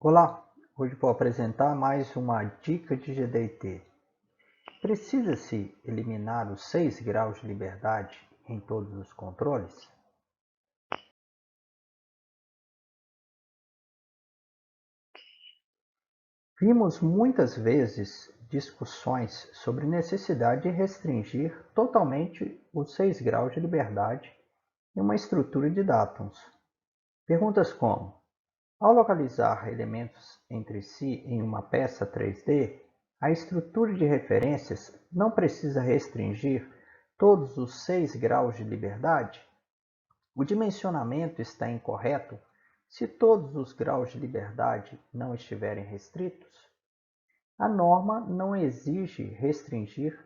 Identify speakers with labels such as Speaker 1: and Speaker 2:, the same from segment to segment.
Speaker 1: Olá, hoje vou apresentar mais uma dica de GDT. Precisa-se eliminar os 6 graus de liberdade em todos os controles? Vimos muitas vezes discussões sobre necessidade de restringir totalmente os 6 graus de liberdade em uma estrutura de datums. Perguntas como: ao localizar elementos entre si em uma peça 3D, a estrutura de referências não precisa restringir todos os 6 graus de liberdade? O dimensionamento está incorreto se todos os graus de liberdade não estiverem restritos? A norma não exige restringir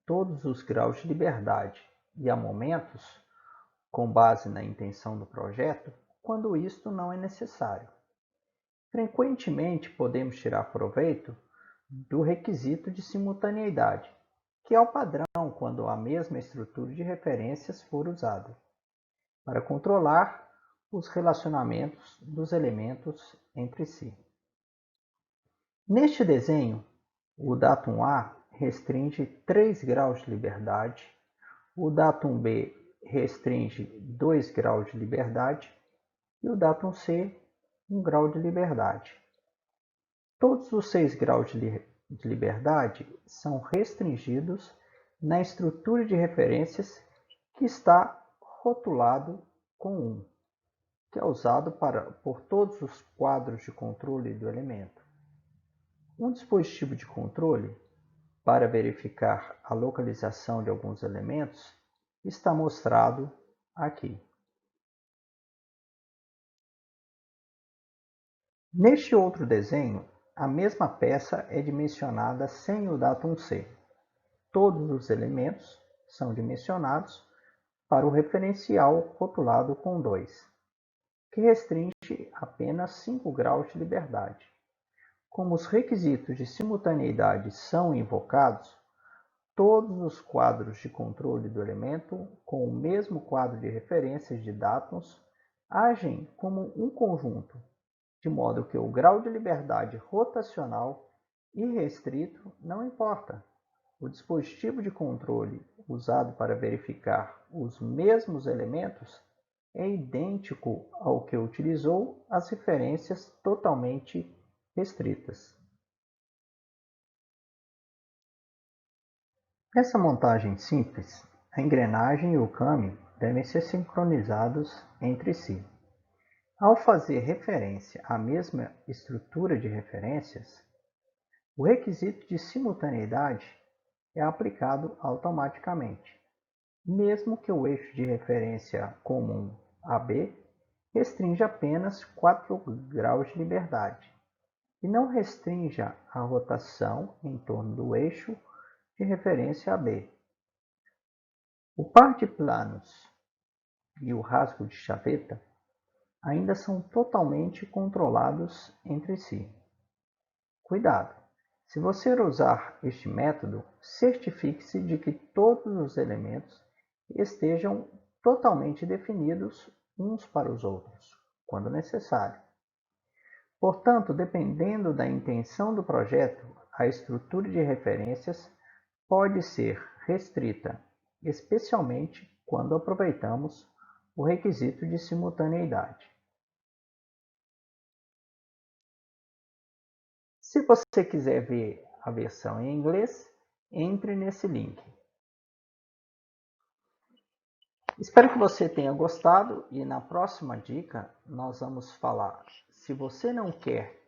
Speaker 1: todos os graus de liberdade e, há momentos, com base na intenção do projeto, quando isto não é necessário. Frequentemente podemos tirar proveito do requisito de simultaneidade, que é o padrão quando a mesma estrutura de referências for usada, para controlar os relacionamentos dos elementos entre si. Neste desenho, o datum A restringe 3 graus de liberdade, o datum B restringe 2 graus de liberdade e o datum C 1 grau de liberdade. Todos os 6 graus de liberdade são restringidos na estrutura de referências que está rotulado com 1, que é usado por todos os quadros de controle do elemento. Um dispositivo de controle, para verificar a localização de alguns elementos, está mostrado aqui. Neste outro desenho, a mesma peça é dimensionada sem o datum C. Todos os elementos são dimensionados para o referencial rotulado com 2, que restringe apenas 5 graus de liberdade. Como os requisitos de simultaneidade são invocados, todos os quadros de controle do elemento com o mesmo quadro de referências de datums agem como um conjunto, de modo que o grau de liberdade rotacional irrestrito não importa. O dispositivo de controle usado para verificar os mesmos elementos é idêntico ao que utilizou as referências totalmente restritas. Nessa montagem simples, a engrenagem e o câmbio devem ser sincronizados entre si. Ao fazer referência à mesma estrutura de referências, o requisito de simultaneidade é aplicado automaticamente, mesmo que o eixo de referência comum AB restrinja apenas 4 graus de liberdade e não restrinja a rotação em torno do eixo de referência AB. O par de planos e o rasgo de chaveta ainda são totalmente controlados entre si. Cuidado! Se você usar este método, certifique-se de que todos os elementos estejam totalmente definidos uns para os outros, quando necessário. Portanto, dependendo da intenção do projeto, a estrutura de referências pode ser restrita, especialmente quando aproveitamos o requisito de simultaneidade. Se você quiser ver a versão em inglês, entre nesse link. Espero que você tenha gostado e na próxima dica nós vamos falar: se você não quer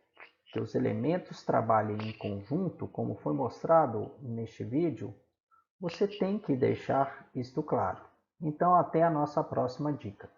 Speaker 1: que os elementos trabalhem em conjunto, como foi mostrado neste vídeo, você tem que deixar isto claro. Então, até a nossa próxima dica.